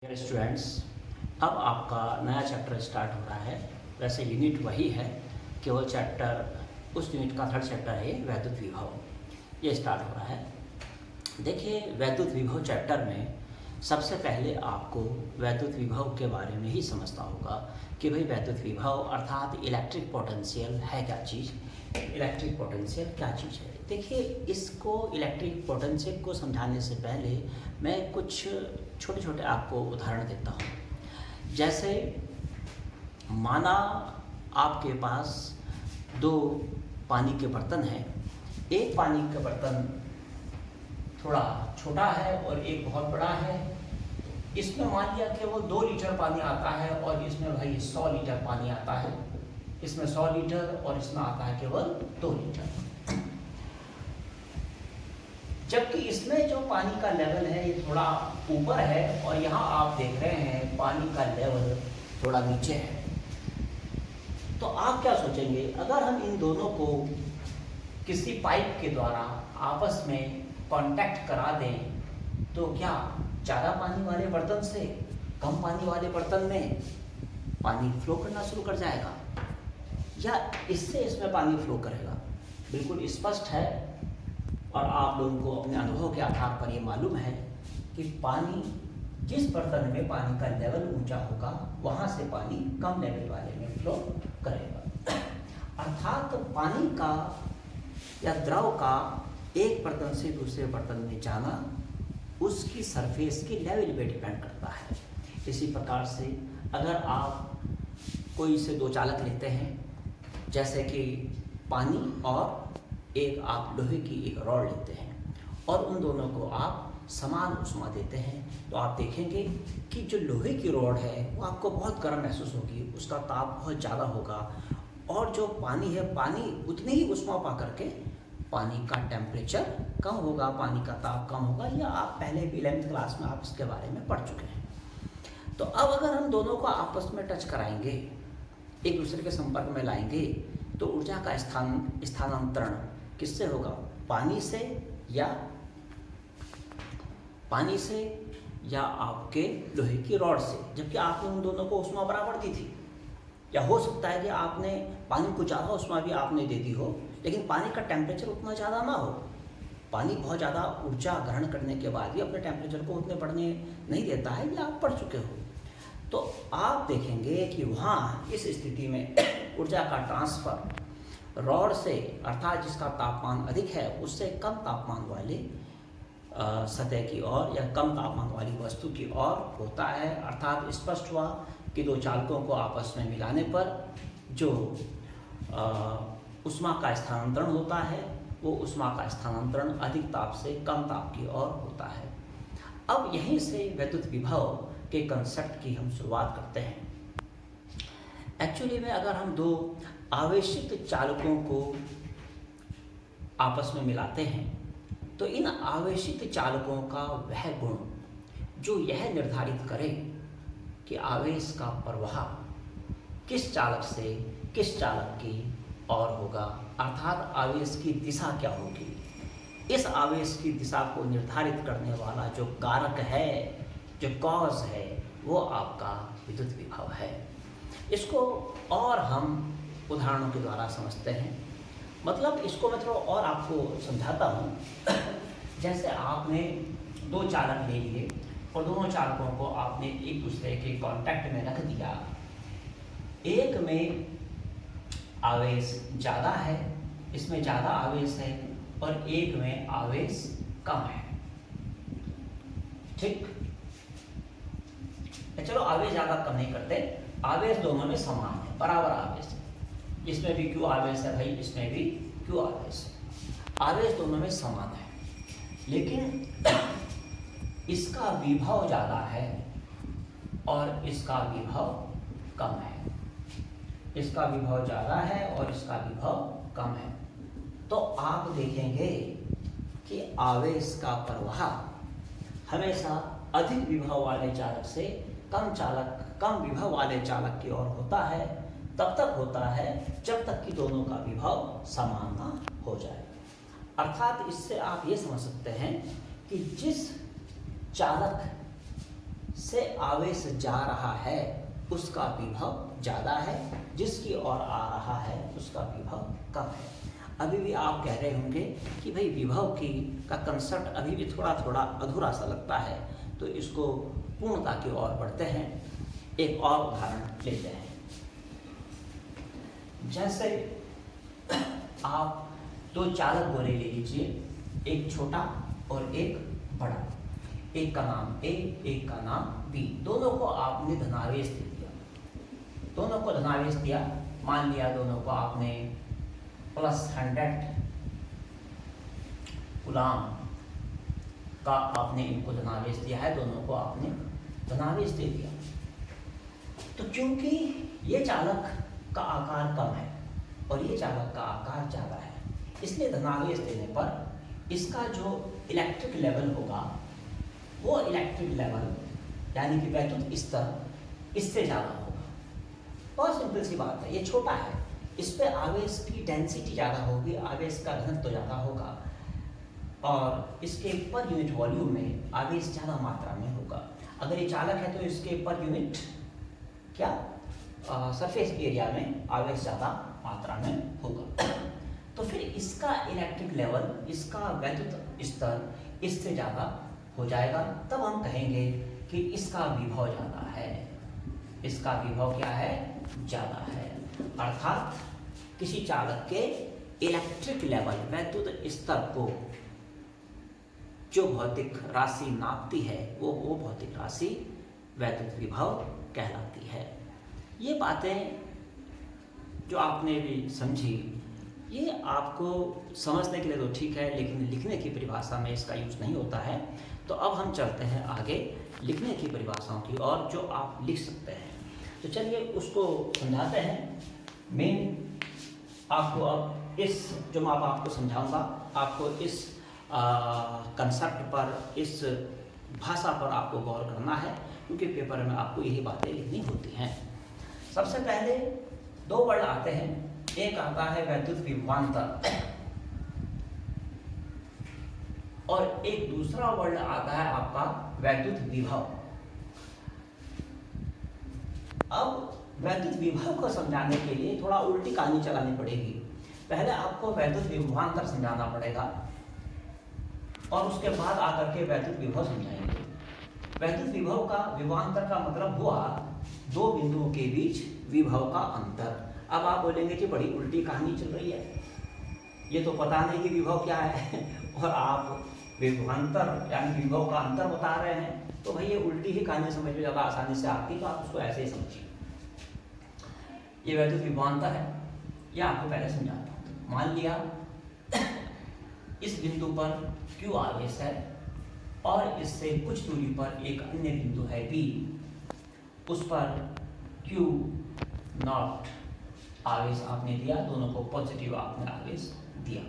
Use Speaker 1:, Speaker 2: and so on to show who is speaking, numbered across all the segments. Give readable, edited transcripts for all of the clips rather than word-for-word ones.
Speaker 1: Dear students, अब आपका नया चैप्टर स्टार्ट हो रहा है। वैसे यूनिट वही है, केवल चैप्टर उस यूनिट का थर्ड चैप्टर है वैद्युत विभव, ये स्टार्ट हो रहा है। देखिए, वैद्युत विभव चैप्टर में सबसे पहले आपको वैद्युत विभव के बारे में ही समझना होगा कि भाई वैद्युत विभव अर्थात इलेक्ट्रिक पोटेंशियल है क्या चीज़, इलेक्ट्रिक पोटेंशियल क्या चीज़ है। देखिए, इसको इलेक्ट्रिक पोटेंशियल को समझाने से पहले मैं कुछ छोटे छोटे आपको उदाहरण देता हूँ। जैसे माना आपके पास दो पानी के बर्तन हैं, एक पानी का बर्तन थोड़ा छोटा है और एक बहुत बड़ा है। इसमें मान लिया कि वो 2 लीटर पानी आता है और इसमें भाई 100 लीटर पानी आता है। इसमें 100 लीटर और इसमें आता है केवल 2 लीटर। जबकि इसमें जो पानी का लेवल है ये थोड़ा ऊपर है और यहाँ आप देख रहे हैं पानी का लेवल थोड़ा नीचे है। तो आप क्या सोचेंगे, अगर हम इन दोनों को किसी पाइप के द्वारा आपस में कांटेक्ट करा दें तो क्या ज़्यादा पानी वाले बर्तन से कम पानी वाले बर्तन में पानी फ्लो करना शुरू कर जाएगा या इससे इसमें पानी फ्लो करेगा? बिल्कुल स्पष्ट है और आप लोगों को अपने अनुभव के आधार पर ये मालूम है कि पानी जिस बर्तन में पानी का लेवल ऊंचा होगा वहाँ से पानी कम लेवल वाले में फ्लो करेगा। अर्थात पानी का या द्रव का एक बर्तन से दूसरे बर्तन में जाना उसकी सरफेस की लेवल पे डिपेंड करता है। इसी प्रकार से अगर आप कोई से दो चालक लेते हैं, जैसे कि पानी और एक आप लोहे की एक रॉड लेते हैं और उन दोनों को आप समान उष्मा देते हैं, तो आप देखेंगे कि जो लोहे की रॉड है वो आपको बहुत गर्म महसूस होगी, उसका ताप बहुत ज़्यादा होगा और जो पानी है पानी उतनी ही उष्मा पा करके पानी का टेम्परेचर कम होगा, पानी का ताप कम होगा। या आप पहले भी 11th क्लास में आप इसके बारे में पढ़ चुके हैं। तो अब अगर हम दोनों को आपस में टच कराएंगे, एक दूसरे के संपर्क में लाएंगे, तो ऊर्जा का स्थानांतरण किससे होगा? पानी से या आपके लोहे की रॉड से। जबकि आपने उन दोनों को उष्मा बराबर दी थी, या हो सकता है कि आपने पानी को ज़्यादा उष्मा भी आपने दे दी हो लेकिन पानी का टेम्परेचर उतना ज़्यादा ना हो। पानी बहुत ज़्यादा ऊर्जा ग्रहण करने के बाद भी अपने टेम्परेचर को उतने बढ़ने नहीं देता है, ये आप पढ़ चुके हो। तो आप देखेंगे कि वहाँ इस स्थिति में ऊर्जा का ट्रांसफ़र रॉड से अर्थात जिसका तापमान अधिक है उससे कम तापमान वाले सतह की ओर या कम तापमान वाली वस्तु की ओर होता है। अर्थात स्पष्ट हुआ कि दो चालकों को आपस में मिलाने पर जो उष्मा का स्थानांतरण होता है वो उष्मा का स्थानांतरण अधिक ताप से कम ताप की ओर होता है। अब यहीं से वैद्युत विभव के कंसेप्ट की हम शुरुआत करते हैं। एक्चुअली में अगर हम दो आवेशित चालकों को आपस में मिलाते हैं तो इन आवेशित चालकों का वह गुण जो यह निर्धारित करे कि आवेश का प्रवाह किस चालक से किस चालक की ओर होगा, अर्थात आवेश की दिशा क्या होगी, इस आवेश की दिशा को निर्धारित करने वाला जो कारक है, जो कॉज है, वो आपका विद्युत विभव है। इसको और हम उदाहरणों के द्वारा समझते हैं। मतलब इसको मैं थोड़ा और आपको समझाता हूँ। जैसे आपने दो चालक ले लिए और दोनों चालकों को आपने एक दूसरे के कांटेक्ट में रख दिया। एक में आवेश ज़्यादा है, इसमें ज़्यादा आवेश है, और एक में आवेश कम है। ठीक, चलो आवेश ज़्यादा कम नहीं करते, आवेश दोनों में समान है, बराबर आवेश है। इसमें भी क्यू आवेश है भाई, इसमें भी क्यू आवेश है, आवेश दोनों में समान है। लेकिन इसका विभव ज़्यादा है और इसका विभव कम है। इसका विभव ज़्यादा है और इसका विभव कम है। तो आप देखेंगे कि आवेश का प्रवाह हमेशा अधिक विभव वाले चालक से कम विभव वाले चालक की ओर होता है। तब तक होता है जब तक कि दोनों का विभव समान ना हो जाए। अर्थात इससे आप ये समझ सकते हैं कि जिस चालक से आवेश जा रहा है उसका विभव ज़्यादा है, जिसकी ओर आ रहा है उसका विभव कम है। अभी भी आप कह रहे होंगे कि भाई विभव का कंसेप्ट अभी भी थोड़ा थोड़ा अधूरा सा लगता है, तो इसको पूर्णता की ओर बढ़ते हैं। एक और उदाहरण लेते हैं। जैसे आप दो चालक गोले ले लीजिए, एक छोटा और एक बड़ा। एक का नाम ए, एक का नाम बी। दोनों को आपने धनावेश दे दिया, दोनों को धनावेश दिया। मान लिया दोनों को आपने +100 कूलाम का आपने इनको धनावेश दिया है, दोनों को आपने धनावेश दे दिया। तो क्योंकि ये चालक का आकार कम है और ये चालक का आकार ज़्यादा है, इसलिए धनावेश देने पर इसका जो इलेक्ट्रिक लेवल होगा वो इलेक्ट्रिक लेवल यानी कि वैद्युत स्तर इससे ज़्यादा होगा। बहुत सिंपल सी बात है, ये छोटा है, इस पर आवेश की डेंसिटी ज़्यादा होगी, आवेश का घनत्व तो ज़्यादा होगा और इसके पर यूनिट वॉल्यूम में आवेश ज़्यादा मात्रा में होगा। अगर ये चालक है तो इसके पर यूनिट क्या सरफेस एरिया में आवेश ज़्यादा मात्रा में होगा। तो फिर इसका इलेक्ट्रिक लेवल, इसका वैद्युत स्तर इससे ज़्यादा हो जाएगा। तब हम कहेंगे कि इसका विभव ज़्यादा है, इसका विभव क्या है, ज़्यादा है। अर्थात किसी चालक के इलेक्ट्रिक लेवल, वैद्युत स्तर को जो भौतिक राशि नापती है वो भौतिक राशि वैद्युत विभव कहलाती है। ये बातें जो आपने भी समझी, ये आपको समझने के लिए तो ठीक है, लेकिन लिखने की परिभाषा में इसका यूज नहीं होता है। तो अब हम चलते हैं आगे लिखने की परिभाषाओं की और जो आप लिख सकते हैं। तो चलिए उसको समझाते हैं। मेन आपको अब इस जो मैं आपको समझाऊंगा, आपको इस कंसेप्ट पर, इस भाषा पर आपको गौर करना है, क्योंकि पेपर में आपको यही बातें लिखनी होती हैं। सबसे पहले दो वर्ड आते हैं, एक आता है वैद्युत विभवांतर और एक दूसरा वर्ड आता है आपका वैद्युत विभव। अब वैद्युत विभव को समझाने के लिए थोड़ा उल्टी कहानी चलानी पड़ेगी। पहले आपको वैद्युत विभवांतर समझाना पड़ेगा और उसके बाद आकर के वैद्युत विभव समझाएंगे। वैद्युत विभव का, विभवांतर का मतलब हुआ दो बिंदुओं के बीच विभव का अंतर। अब आप बोलेंगे कि बड़ी उल्टी कहानी चल रही है, ये तो पता नहीं कि विभव क्या है और आप विभवांतर यानी विभव का अंतर बता रहे हैं। तो भाई ये उल्टी ही कहानी समझ में ज़्यादा आसानी से आती, तो आप उसको ऐसे ही समझिए। ये वैद्युत विभवांतर है, यह आपको पहले समझाता हूँ। मान लिया इस बिंदु पर Q आवेश है और इससे कुछ दूरी पर एक अन्य बिंदु है B, उस पर Q नॉट आवेश आपने दिया, दोनों को पॉजिटिव आपने आवेश दिया।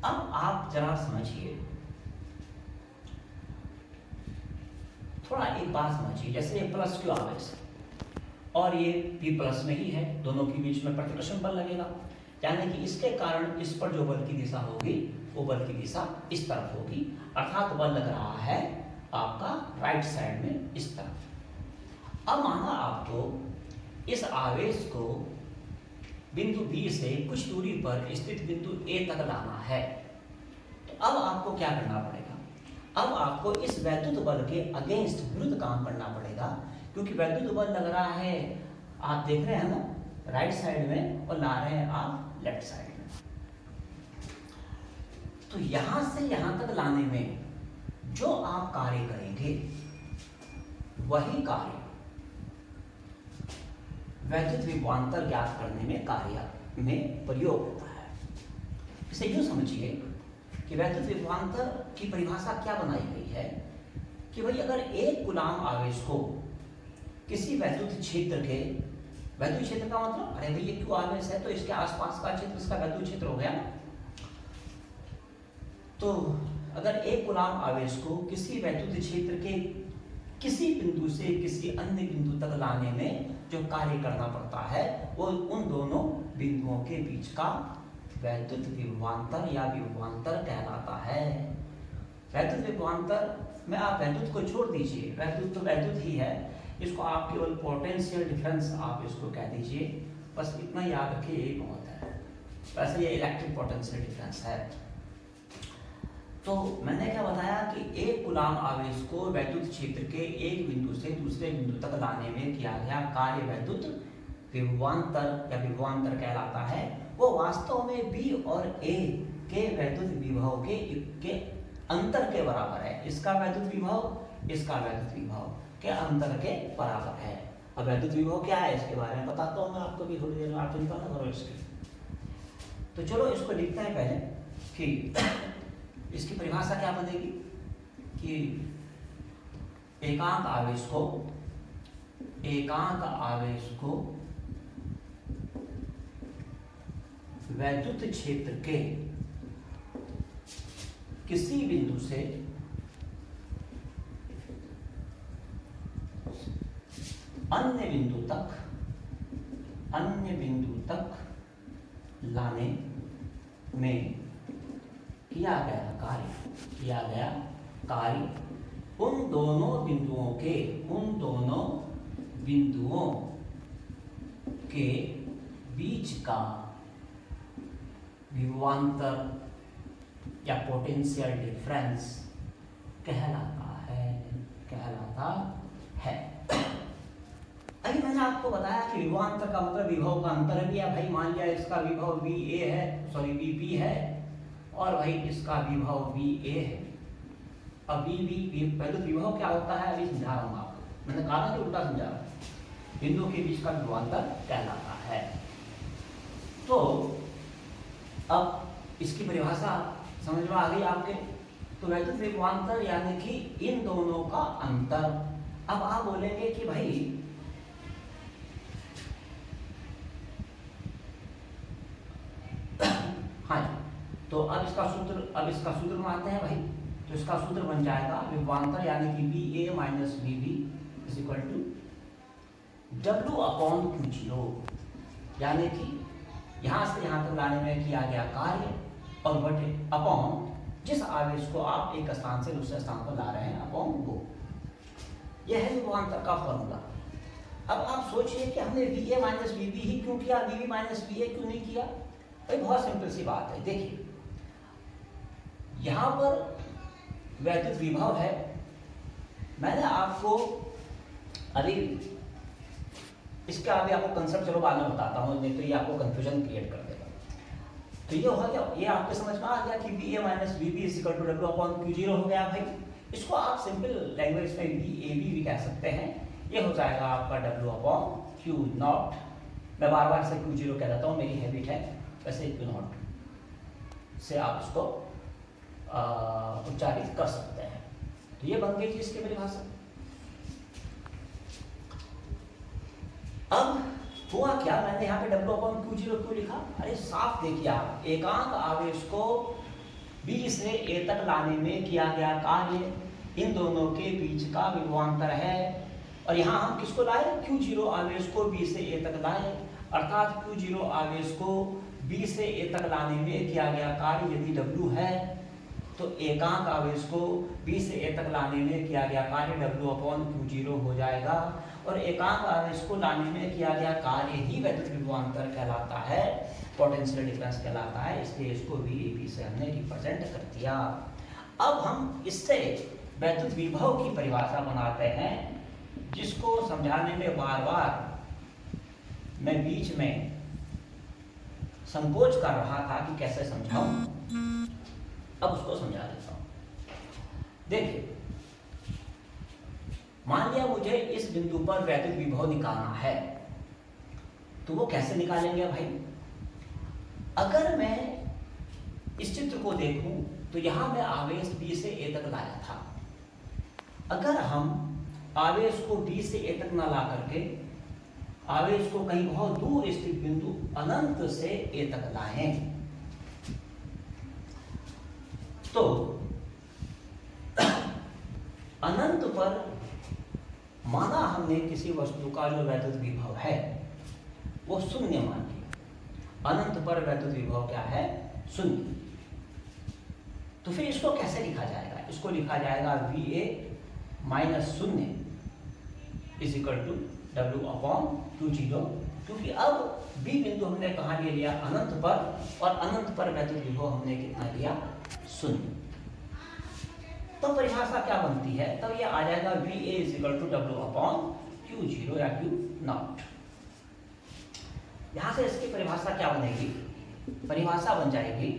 Speaker 1: अब आप जरा समझिए, थोड़ा एक बात समझिए। जैसे ये +Q आवेश और ये P+ में ही है, दोनों के बीच में प्रतिकर्षण बल लगेगा, यानी कि इसके कारण इस पर जो बल की दिशा होगी वो बल की दिशा इस तरफ होगी, अर्थात बल लग रहा है आपका राइट साइड में इस तरफ। अब माना आपको इस आवेश को बिंदु B से कुछ दूरी पर स्थित बिंदु A तक लाना है, तो अब आपको क्या करना पड़ेगा? अब आपको इस वैद्युत बल के अगेंस्ट, विरुद्ध काम करना पड़ेगा, क्योंकि वैद्युत बल लग रहा है, आप देख रहे हैं ना, राइट साइड में और ला रहे हैं आप लेफ्ट साइड में। तो यहां से यहां तक लाने में जो आप कार्य करेंगे वही कार्य वैद्युत विभवांतर ज्ञात करने में कार्य में प्रयोग होता है। इसे यूं समझिए कि वैद्युत विभवांतर की परिभाषा क्या बनाई गई है कि भाई अगर एक कूलाम आवेश को किसी वैद्युत क्षेत्र के, वैद्युत क्षेत्र का मतलब, अरे भाई ये Q आवेश है तो इसके आसपास का क्षेत्र इसका वैद्युत क्षेत्र हो गया ना। तो अगर एक कूलाम आवेश को किसी वैद्युत क्षेत्र के किसी बिंदु से किसी अन्य बिंदु तक लाने में जो कार्य करना पड़ता है वो उन दोनों बिंदुओं के बीच का वैद्युत विभवांतर या विभवांतर कहलाता है। वैद्युत विभवांतर में आप वैद्युत को छोड़ दीजिए, वैद्युत तो वैद्युत ही है, इसको आप केवल पोटेंशियल डिफरेंस आप इसको कह दीजिए, बस इतना याद रखिए, यही बहुत है। वैसे ये इलेक्ट्रिक पोटेंशियल डिफरेंस है। तो मैंने क्या बताया कि एक कूलाम आवेश को वैद्युत क्षेत्र के एक बिंदु से दूसरे बिंदु तक लाने में किया गया कार्य वैद्युत विभवांतर या विभवांतर कहलाता है। वो वास्तव में बी और ए के वैद्युत विभव के अंतर के बराबर है। इसका वैद्युत विभव, इसका वैद्युत विभव के अंतर के बराबर है। अब वैद्युत विभव क्या है इसके बारे में बताता हूँ मैं आपको भी थोड़ी देर में, आप चिंता ना करो इसकी। तो चलो इसको लिखते हैं पहले कि इसकी परिभाषा क्या बनेगी कि एकांक आवेश को वैद्युत क्षेत्र के किसी बिंदु से अन्य बिंदु तक लाने में किया गया कार्य उन दोनों बिंदुओं के बीच का विभवांतर या पोटेंशियल डिफरेंस कहलाता है। अभी मैंने आपको बताया कि विभवांतर का मतलब विभव का अंतर भी है। भाई मान लिया इसका विभव VP है और भाई इसका विभव VA है। अब पहले विभव क्या होता है अभी समझा रहा हूँ आपको, मैंने कहा ना कि उल्टा समझा रहा हूँ। बिंदुओं के बीच का विभवांतर कहलाता है। तो अब इसकी परिभाषा समझ में आ गई आपके। तो वैद्युत विभवांतर यानी कि इन दोनों का अंतर। अब आप बोलेंगे कि भाई हाँ, तो अब इसका सूत्र बनाते हैं भाई। तो इसका सूत्र बन जाएगा विभवांतर यानी कि VA minus VB is equal to W/Q0, यानी कि यहां से यहां तक लाने में किया गया कार्य और बटे अपॉन जिस आवेश को आप एक स्थान से दूसरे स्थान पर ला रहे हैं अपॉन वो। यह है विभवांतर का फॉर्मूला। अब आप सोचिए कि हमने VA माइनस VB ही क्यों किया, VB माइनस VA क्यों नहीं किया? भाई बहुत सिंपल सी बात है। देखिए यहां पर वैद्युत विभव है, मैंने आपको अभी इसका अभी आपको कंसेप्ट चलो बाद में बताता हूँ, नहीं तो ये आपको कंफ्यूजन क्रिएट कर देगा। तो ये हो गया, ये आपके समझ में आ गया कि VA minus VB is equal to W/Q0 हो गया भाई। इसको आप सिंपल लैंग्वेज में VAB भी कह सकते हैं। ये हो जाएगा आपका W/Q0। मैं बार बार से Q0 कह देता हूँ, मेरी हैबिट है, वैसे Q0 से आप इसको उच्चारित कर सकते हैं। तो ये बन गई थी इसकी परिभाषा। अब हुआ क्या, मैंने यहाँ पे W/Q0 क्यों लिखा? अरे साफ देखिए आप, एकांक आवेश को B से A तक लाने में किया गया कार्य इन दोनों के बीच का विभवांतर है। और यहाँ हम किसको लाए? Q0 आवेश को B से A तक लाए, अर्थात Q0 आवेश को B से A तक लाने में किया गया कार्य यदि W है तो एकांक आवेश को B से A तक लाने में किया गया कार्य W/Q0 हो जाएगा। और एकांक आवेश को लाने में किया गया कार्य ही वैद्युत विभवांतर कहलाता है, पोटेंशियल डिफरेंस कहलाता है। इसलिए इसको VAB से हमने रिप्रेजेंट कर दिया। अब हम इससे वैद्युत विभव की परिभाषा बनाते हैं, जिसको समझाने में बार बार मैं बीच में संकोच कर रहा था कि कैसे समझाऊं। अब उसको समझा देता हूं। देखिए मान लिया मुझे इस बिंदु पर वैद्युत विभव निकालना है, तो वो कैसे निकालेंगे भाई? अगर मैं इस चित्र को देखूं तो यहां मैं आवेश B से A तक लाया था। अगर हम आवेश को B से A तक ना ला करके आवेश को कहीं बहुत दूर स्थित बिंदु अनंत से A तक लाएं, तो अनंत पर माना हमने किसी वस्तु का जो वैद्युत विभव है वो शून्य मान लिया। अनंत पर वैद्युत विभव क्या है? शून्य। तो फिर इसको कैसे लिखा जाएगा? इसको लिखा जाएगा वी ए माइनस शून्य is equal to W upon Q zero, क्योंकि अब बी बिंदु हमने कहाँ ले लिया, अनंत पर, और अनंत पर वैद्युत विभव हमने कितना लिया, शून्य। तो परिभाषा क्या बनती है, तब ये आ जाएगा V A is equal to W upon Q zero या क्यू नॉट। यहां से इसकी परिभाषा क्या बनेगी, परिभाषा बन जाएगी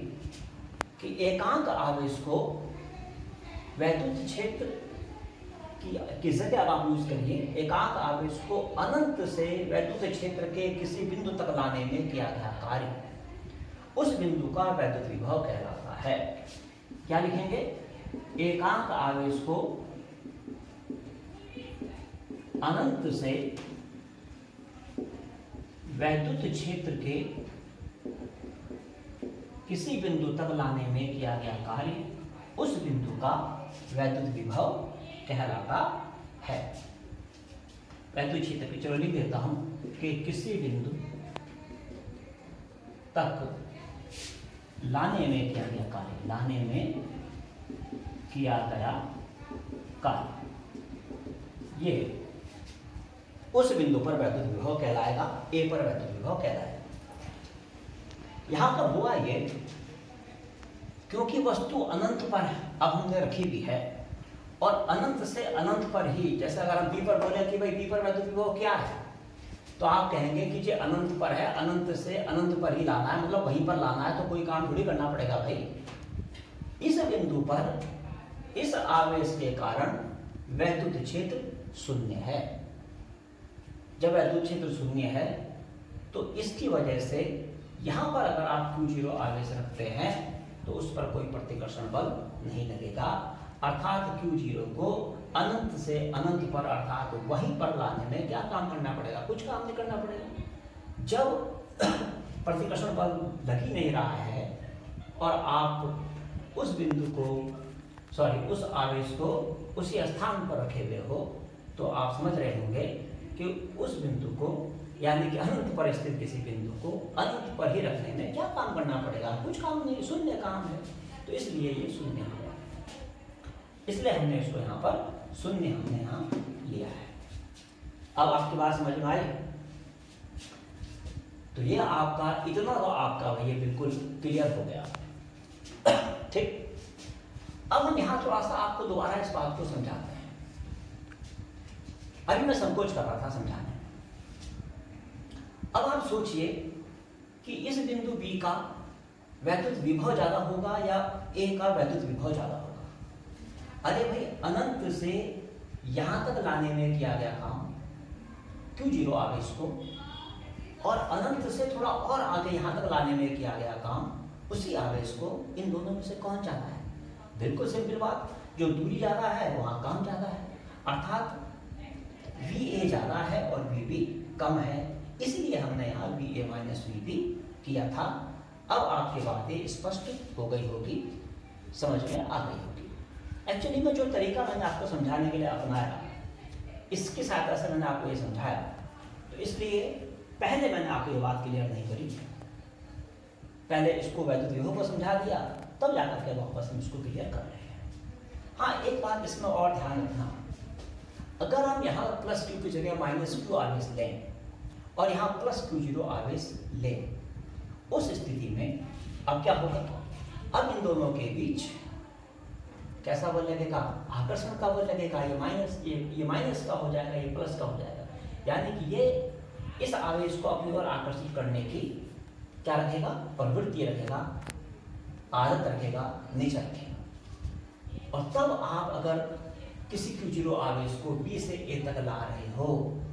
Speaker 1: कि एकांक आवेश को वैद्युत क्षेत्र की जगह आप यूज करिए, एकांक आवेश को अनंत से वैद्युत क्षेत्र के किसी बिंदु तक लाने में किया गया कार्य, उस बिंदु का वैद्युत विभव कहलाता है। क्या लिखेंगे, एकांक आवेश को अनंत से वैद्युत क्षेत्र के किसी बिंदु तक लाने में किया गया कार्य, उस बिंदु का वैद्युत विभव कहलाता है। वैद्युत क्षेत्र की, चलो लिख देता हूं कि किसी बिंदु तक लाने में किया गया कार्य, लाने में किया गया कार्य, ये उस बिंदु पर वैद्युत विभव कहलाएगा, ए पर वैद्युत विभव कहलाएगा। यहां पर हुआ ये, क्योंकि वस्तु अनंत पर अब हमने रखी भी है, और अनंत से अनंत पर ही, जैसे अगर हम बी पर बोले कि भाई बी पर वैद्युत विभव क्या है, तो आप कहेंगे कि जो अनंत पर है, अनंत से अनंत पर ही लाना है, मतलब वहीं पर लाना है, तो कोई काम थोड़ी करना पड़ेगा भाई। इस बिंदु पर इस आवेश के कारण वैद्युत क्षेत्र शून्य है। जब वैद्युत क्षेत्र शून्य है तो इसकी वजह से यहां पर अगर आप Q0 आवेश रखते हैं तो उस पर कोई प्रतिकर्षण बल नहीं लगेगा, अर्थात Q0 को अनंत से अनंत पर, अर्थात वहीं पर लाने में क्या काम करना पड़ेगा, कुछ काम नहीं करना पड़ेगा। जब प्रतिकर्षण बल लग ही नहीं रहा है और आप उस बिंदु को, उस आवेश को उसी स्थान पर रखे हुए हो, तो आप समझ रहे होंगे कि उस बिंदु को, यानी कि अनंत पर स्थित किसी बिंदु को अनंत पर ही रखने में क्या काम करना पड़ेगा, कुछ काम नहीं, शून्य काम है। तो इसलिए ये शून्य है, इसलिए हमने इसको यहाँ पर शून्य हमने यहाँ लिया है। अब आपकी बात समझ में आई, तो ये आपका इतना तो आपका ये बिल्कुल क्लियर हो गया। ठीक, अब हम यहाँ थोड़ा सा आपको दोबारा इस बात को समझाते हैं। अभी मैं संकोच कर रहा था समझाने। अब आप सोचिए कि इस बिंदु बी का वैद्युत विभव ज्यादा होगा या ए का वैद्युत विभव ज्यादा होगा। अरे भाई, अनंत से यहां तक लाने में किया गया काम Q0 आवेश को, और अनंत से थोड़ा और आगे यहां तक लाने में किया गया काम उसी आवेश को, इन दोनों में से कौन ज्यादा है? बिल्कुल सिंपल बात, जो दूरी ज्यादा है वहां काम ज्यादा है, अर्थात VA ज्यादा है और VB कम है, इसलिए हमने यहाँ VA माइनस VB किया था। अब आपके बातें स्पष्ट हो गई होगी, समझ में आ गई होगी। एक्चुअली में जो तरीका मैंने आपको समझाने के लिए अपनाया, इसकी सहायता से मैंने आपको ये समझाया, तो इसलिए पहले मैंने आपको ये बात क्लियर नहीं करी, पहले इसको वैद्युत विभव को समझा दिया, तब जाकर के वापस हम इसको क्लियर कर रहे हैं। हाँ, एक बात इसमें और ध्यान रखना, अगर हम यहाँ प्लस Q की जगह माइनस Q आवेश लें और यहाँ प्लस Q0 आवेश लें, उस स्थिति में अब क्या होगा, अब इन दोनों के बीच कैसा बल लगेगा, आकर्षण का बल लगेगा। ये माइनस का हो जाएगा, ये प्लस का हो जाएगा, यानी कि ये इस आवेश को अपनी ओर आकर्षित करने की क्या रखेगा, प्रवृत्ति रखेगा, आदत रखेगा, नेचर रखेगा। और तब आप अगर किसी Q0 आवेश को B से A तक ला रहे हो,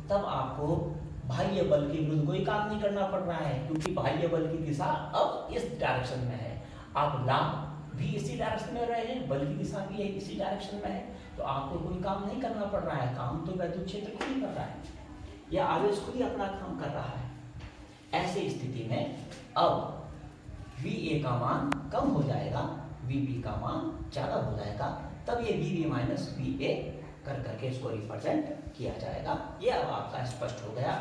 Speaker 1: तब आपको बाह्य बल के विरुद्ध कोई काम नहीं करना पड़ रहा है, क्योंकि बाह्य बल की दिशा अब इस डायरेक्शन में है। आप ला भी इसी डायरेक्शन में रहे हैं, बल की दिशा भी है इसी डायरेक्शन में है, तो आपको कोई काम नहीं करना पड़ रहा है, काम तो वैद्युत क्षेत्र खुद ही कर रहा है, यह आवेश खुद ही अपना काम कर रहा है। ऐसी स्थिति में अब VA का मान कम हो जाएगा, VB का मान ज्यादा हो जाएगा, तब ये VB माइनस VA कर करके इसको रिप्रेजेंट किया जाएगा। ये अब आपका स्पष्ट हो गया।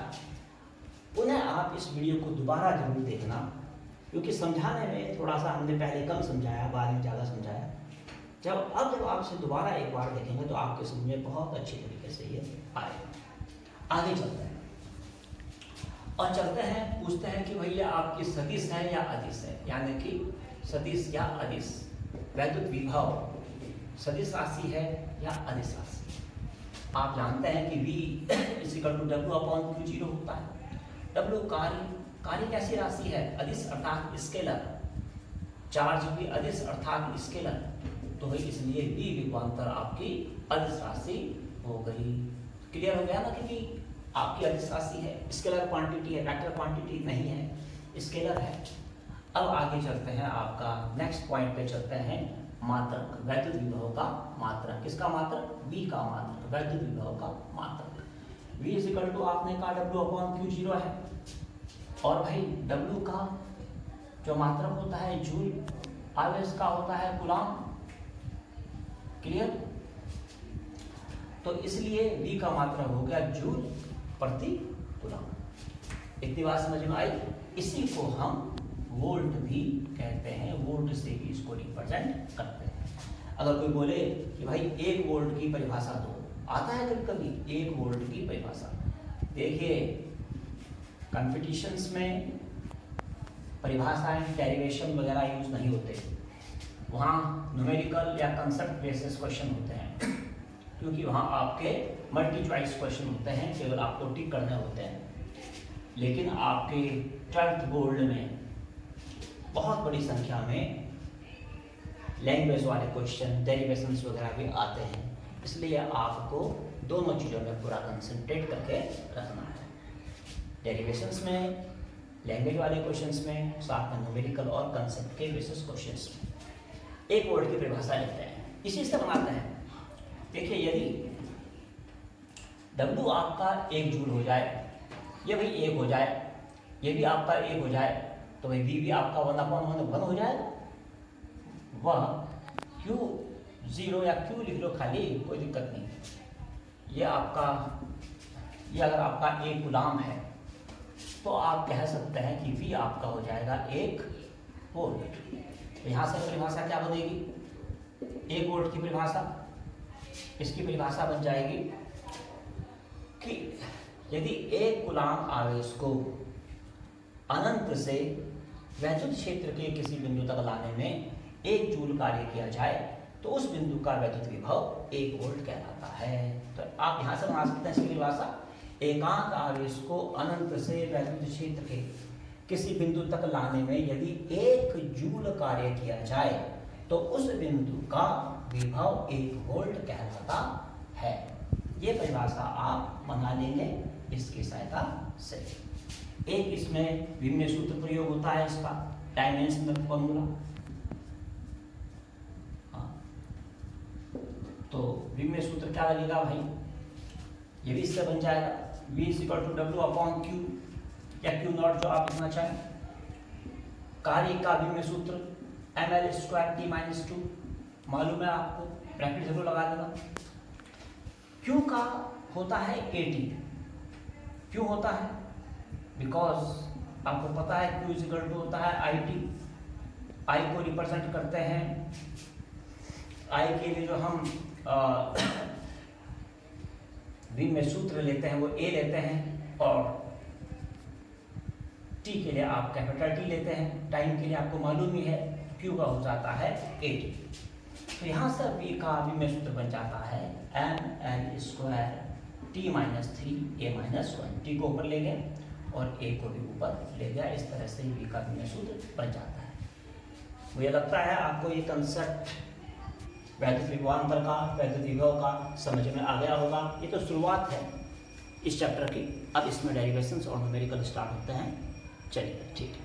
Speaker 1: पुनः आप इस वीडियो को दोबारा जरूर देखना, क्योंकि समझाने में थोड़ा सा हमने पहले कम समझाया, बाद में ज़्यादा समझाया, जब आपसे दोबारा एक बार देखेंगे तो आपके समझ में बहुत अच्छी तरीके से ये आएगा। आगे चलते हैं और पूछते हैं कि भैया आपकी सदिश है या अदिश है, यानी कि सदिश या अदिश वैद्युत विभव सदिश राशि है या अदिश राशि। आप जानते हैं कि V = W/Q0 होता है। W कार्य कैसी राशि है? अदिश अर्थात स्केलर। चार्ज भी अदिश अर्थात स्केलर, तो भाई इसलिए V विभवांतर आपकी अदिश राशि हो गई। क्लियर हो गया ना कि आपकी अदिश राशि है, स्केलर क्वांटिटी है, वेक्टर क्वांटिटी नहीं है, स्केलर है। अब आगे चलते हैं, आपका नेक्स्ट पॉइंट पे चलते हैं, मात्रक, वैद्युत विभव का मात्रक। किसका मात्रक? V का मात्रक, वैद्युत विभव का मात्रक। V = आपने कहा W/Q0 है, और भाई W का जो मात्रक होता है जूल, आवेश का होता है कूलाम। क्लियर? तो इसलिए V का मात्रक हो गया जूल प्रति कूलाम। इतनी बात समझ में आई? इसी को हम वोल्ट भी कहते हैं, वोल्ट से भी इसको रिप्रेजेंट करते हैं। अगर कोई बोले कि भाई 1 वोल्ट की परिभाषा दो, आता है कभी कभी 1 वोल्ट की परिभाषा। देखिए कॉम्पिटिशन्स में परिभाषाएं, डेरिवेशन वगैरह यूज नहीं होते, वहाँ न्यूमेरिकल या कंसेप्ट बेसिस क्वेश्चन होते हैं, क्योंकि वहाँ आपके मल्टी चॉइस क्वेश्चन होते हैं, केवल आपको टिक करने होते हैं। लेकिन आपके 12th बोर्ड में बहुत बड़ी संख्या में लैंग्वेज वाले क्वेश्चन, डेरिवेशंस वगैरह भी आते हैं, इसलिए आपको दोनों चीज़ों में पूरा कंसंट्रेट करके रखना है। डेरिवेशंस में, लैंग्वेज वाले क्वेश्चंस में, साथ में न्यूमेरिकल और कंसेप्ट के बेसिस क्वेश्चंस में 1 वोल्ट की परिभाषा लिखते हैं, इसी से बनाते हैं। देखिए यदि W आपका 1 जूल हो जाए, ये भाई 1 हो जाए, ये भी आपका 1 हो जाए, तो भाई V भी आपका 1/1 हो जाएगा। वह Q0 या Q लिख लो खाली, कोई दिक्कत नहीं। ये अगर आपका 1 कूलाम है तो आप कह सकते हैं कि V आपका हो जाएगा 1 वोल्ट। तो यहाँ से परिभाषा क्या बनेगी? 1 वोल्ट की परिभाषा, इसकी परिभाषा बन जाएगी कि यदि 1 कूलाम आवेश को अनंत से वैद्युत क्षेत्र के किसी बिंदु तक लाने में 1 जूल कार्य किया जाए तो उस बिंदु का वैद्युत विभव 1 वोल्ट कहलाता है। तो आप यहाँ से बना सकते हैं इसकी परिभाषा, एकांक आवेश को अनंत से वैद्युत क्षेत्र के किसी बिंदु तक लाने में यदि 1 जूल कार्य किया जाए तो उस बिंदु का विभव 1 वोल्ट कहलाता है। ये परिभाषा आप बना लेंगे इसकी सहायता से। एक इसमें विम्य सूत्र प्रयोग होता है, इसका डायमेंशनल फॉर्मूला। तो विम्य सूत्र क्या लगेगा भाई? ये भी इससे बन जाएगा, V = W/Q या Q0 जो आप लिखना चाहें। कार्य का विम्य सूत्र mL²T-2 मालूम है आपको, ब्रैकेट जरूर लगा देना। Q का होता है AT। क्यों होता है? बिकॉज आपको पता है Q = होता है IT। I को रिप्रेजेंट करते हैं, I के लिए जो हम विम्य सूत्र लेते हैं वो A लेते हैं, और T के लिए आप कैपिटल T लेते हैं। टाइम के लिए आपको मालूम ही है Q का हो जाता है AT। तो यहाँ से V का विम्य सूत्र बन जाता है mL²T-3A-1। T को ऊपर ले गए और A को भी ऊपर ले गया, इस तरह से V का विम्य सूत्र बन जाता है। मुझे लगता है आपको ये कंसेप्ट वैद्युत विभवांतर का, वैद्युत विभव का समझ में आ गया होगा। ये तो शुरुआत है इस चैप्टर की, अब इसमें डेरिवेशंस और न्यूमेरिकल स्टार्ट होते हैं। चलिए ठीक है।